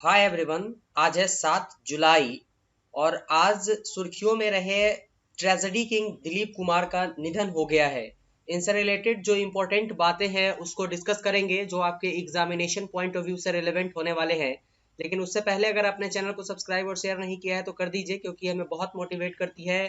Hi everyone. आज है 7 जुलाई और आज सुर्खियों में रहे ट्रेजेडी किंग दिलीप कुमार का निधन हो गया है। इनसे रिलेटेड जो इम्पोर्टेंट बातें हैं उसको डिस्कस करेंगे जो आपके एग्जामिनेशन पॉइंट ऑफ व्यू से रिलेवेंट होने वाले हैं। लेकिन उससे पहले अगर आपने चैनल को सब्सक्राइब और शेयर नहीं किया है तो कर दीजिए, क्योंकि हमें बहुत मोटिवेट करती है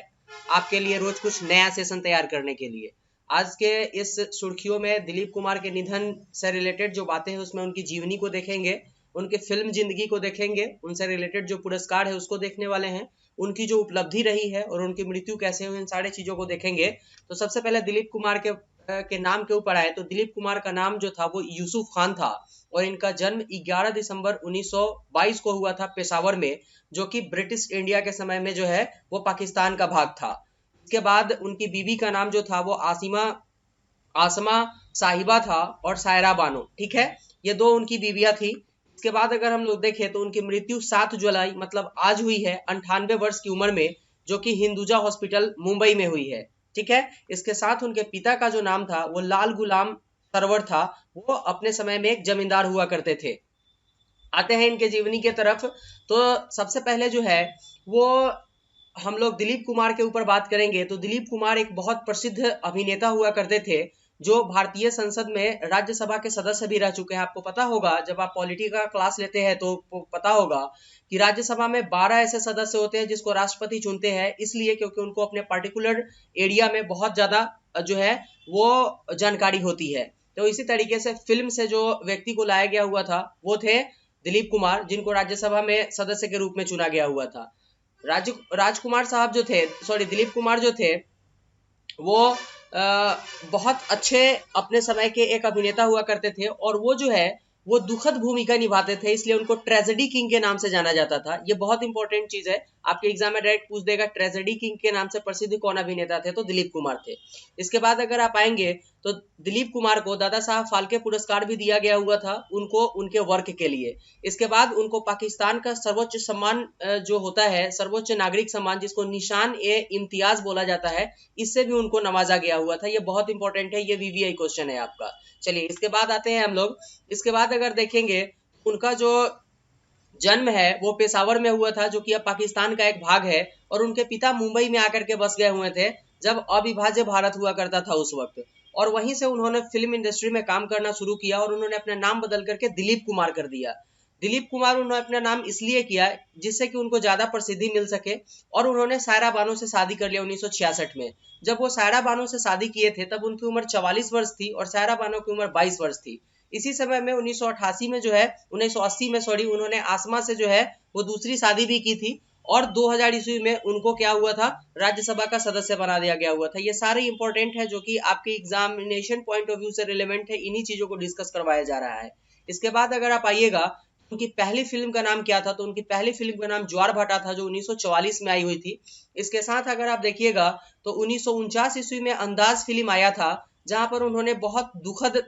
आपके लिए रोज कुछ नया सेशन तैयार करने के लिए। आज के इस सुर्खियों में दिलीप कुमार के निधन से रिलेटेड जो बातें हैं उसमें उनकी जीवनी को देखेंगे, उनके फिल्म जिंदगी को देखेंगे, उनसे रिलेटेड जो पुरस्कार है उसको देखने वाले हैं, उनकी जो उपलब्धि रही है और उनकी मृत्यु कैसे हुई, इन सारी चीजों को देखेंगे। तो सबसे पहले दिलीप कुमार के नाम के ऊपर आए तो दिलीप कुमार का नाम जो था वो यूसुफ खान था और इनका जन्म 11 दिसंबर 1922 को हुआ था पेशावर में, जो कि ब्रिटिश इंडिया के समय में जो है वो पाकिस्तान का भाग था। इसके बाद उनकी बीवी का नाम जो था वो आसमा साहिबा था और सायरा बानो, ठीक है। ये दो उनकी बीवियां थी। इसके बाद अगर हम लोग देखें तो उनकी मृत्यु 7 जुलाई मतलब आज हुई है 98 वर्ष की उम्र में, जो कि हिंदुजा हॉस्पिटल मुंबई में हुई है, ठीक है। इसके साथ उनके पिता का जो नाम था वो लाल गुलाम सरवर था। वो अपने समय में एक जमींदार हुआ करते थे। आते हैं इनके जीवनी के तरफ। तो सबसे पहले जो है वो हम लोग दिलीप कुमार के ऊपर बात करेंगे तो दिलीप कुमार एक बहुत प्रसिद्ध अभिनेता हुआ करते थे, जो भारतीय संसद में राज्यसभा के सदस्य भी रह चुके हैं। आपको पता होगा जब आप पॉलिटी का क्लास लेते हैं तो पता होगा कि राज्यसभा में 12 ऐसे सदस्य होते हैं जिसको राष्ट्रपति चुनते हैं, इसलिए क्योंकि उनको अपने पर्टिकुलर एरिया में बहुत ज्यादा जो है वो जानकारी होती है। तो इसी तरीके से फिल्म से जो व्यक्ति को लाया गया हुआ था वो थे दिलीप कुमार, जिनको राज्यसभा में सदस्य के रूप में चुना गया हुआ था। राजकुमार साहब जो थे, सॉरी दिलीप कुमार जो थे वो बहुत अच्छे अपने समय के एक अभिनेता हुआ करते थे और वो जो है वो दुखद भूमिका निभाते थे, इसलिए उनको ट्रेजेडी किंग के नाम से जाना जाता था। ये बहुत इंपॉर्टेंट चीज है, आपके एग्जाम में डायरेक्ट पूछ देगा ट्रेजेडी किंग के नाम से प्रसिद्ध कौन अभिनेता थे, तो दिलीप कुमार थे। इसके बाद अगर आप आएंगे तो दिलीप कुमार को दादा साहब फाल्के पुरस्कार भी दिया गया हुआ था उनको उनके वर्क के लिए। इसके बाद उनको पाकिस्तान का सर्वोच्च सम्मान जो होता है सर्वोच्च नागरिक सम्मान, जिसको निशान ए इम्तियाज बोला जाता है, इससे भी उनको नवाजा गया हुआ था। ये बहुत इंपॉर्टेंट है, ये वीवीआई क्वेश्चन है आपका। चलिए इसके बाद आते हैं हम लोग। इसके बाद अगर देखेंगे उनका जो जन्म है वो पेशावर में हुआ था, जो कि अब पाकिस्तान का एक भाग है, और उनके पिता मुंबई में आकर के बस गए हुए थे जब अविभाज्य भारत हुआ करता था उस वक्त। और वहीं से उन्होंने फिल्म इंडस्ट्री में काम करना शुरू किया और उन्होंने अपना नाम बदल करके दिलीप कुमार कर दिया। दिलीप कुमार उन्होंने अपना नाम इसलिए किया जिससे कि उनको ज्यादा प्रसिद्धि मिल सके, और उन्होंने सायरा बानो से शादी कर लिया 1966 में। जब वो सायरा बानो से शादी किए थे तब उनकी उम्र 44 वर्ष थी और सायरा बानो की उम्र 22 वर्ष थी। इसी समय में 1988 में जो है 1980 में सॉरी उन्होंने आसमा से जो है वो दूसरी शादी भी की थी, और 2000 ईस्वी में उनको क्या हुआ था, राज्यसभा का सदस्य बना दिया गया हुआ था। ये सारे इंपॉर्टेंट है जो कि आपके एग्जामिनेशन पॉइंट ऑफ व्यू से रिलेवेंट है, इन्हीं चीजों को डिस्कस करवाया जा रहा है। इसके बाद अगर आप आइएगा उनकी पहली फिल्म का नाम क्या था, तो उनकी पहली फिल्म का नाम ज्वार भाटा था, जो 1944 में आई हुई थी। इसके साथ अगर आप देखिएगा तो 1949 ईस्वी में अंदाज फिल्म आया था, जहां पर उन्होंने बहुत दुखद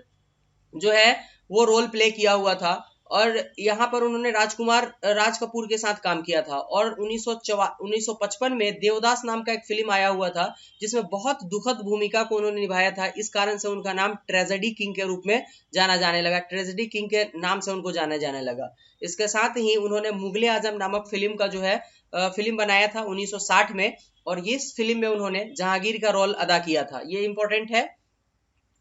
जो है वो रोल प्ले किया हुआ था, और यहाँ पर उन्होंने राज कपूर के साथ काम किया था। और 1955 में देवदास नाम का एक फिल्म आया हुआ था जिसमें बहुत दुखद भूमिका को उन्होंने निभाया था। इस कारण से उनका नाम ट्रेजेडी किंग के रूप में जाना जाने लगा, ट्रेजेडी किंग के नाम से उनको जाना जाने लगा। इसके साथ ही उन्होंने मुगले आजम नामक फिल्म का जो है फिल्म बनाया था 1960 में, और इस फिल्म में उन्होंने जहांगीर का रोल अदा किया था, ये इंपॉर्टेंट है।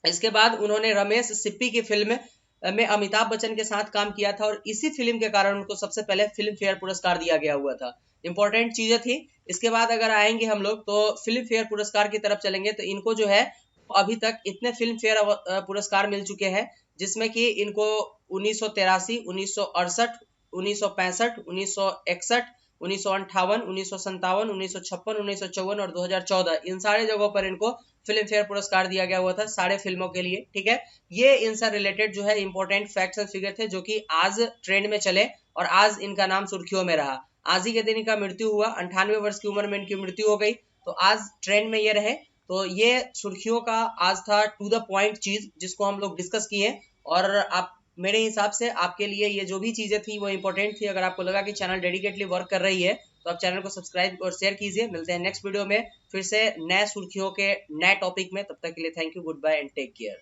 इसके बाद उन्होंने रमेश सिप्पी की फिल्म में अमिताभ बच्चन के साथ काम किया था, और इसी फिल्म के कारण उनको सबसे पहले फिल्म फेयर पुरस्कार दिया गया हुआ था। इंपॉर्टेंट चीजें थी। इसके बाद अगर आएंगे हम लोग तो फिल्म फेयर पुरस्कार की तरफ चलेंगे तो इनको जो है अभी तक इतने फिल्म फेयर पुरस्कार मिल चुके हैं, जिसमें कि इनको 1983, 1968, 1965, 1961, 1958, 1957, 1956, 1954 और 2014, इन सारे जगहों पर इनको फिल्म फेयर पुरस्कार दिया गया हुआ था सारे फिल्मों के लिए, ठीक है। ये इनसे रिलेटेड जो है इंपॉर्टेंट फैक्ट्स एंड फिगर थे जो कि आज ट्रेंड में चले और आज इनका नाम सुर्खियों में रहा। आज ही के दिन इनका मृत्यु हुआ, 98 वर्ष की उम्र में इनकी मृत्यु हो गई, तो आज ट्रेंड में ये रहे। तो ये सुर्खियों का आज था टू द पॉइंट चीज जिसको हम लोग डिस्कस किए, और आप मेरे हिसाब से आपके लिए ये जो भी चीजें थी वो इंपॉर्टेंट थी। अगर आपको लगा कि चैनल डेडिकेटली वर्क कर रही है तो आप चैनल को सब्सक्राइब और शेयर कीजिए। मिलते हैं नेक्स्ट वीडियो में फिर से नए सुर्खियों के नए टॉपिक में। तब तक के लिए thank you, goodbye and take care.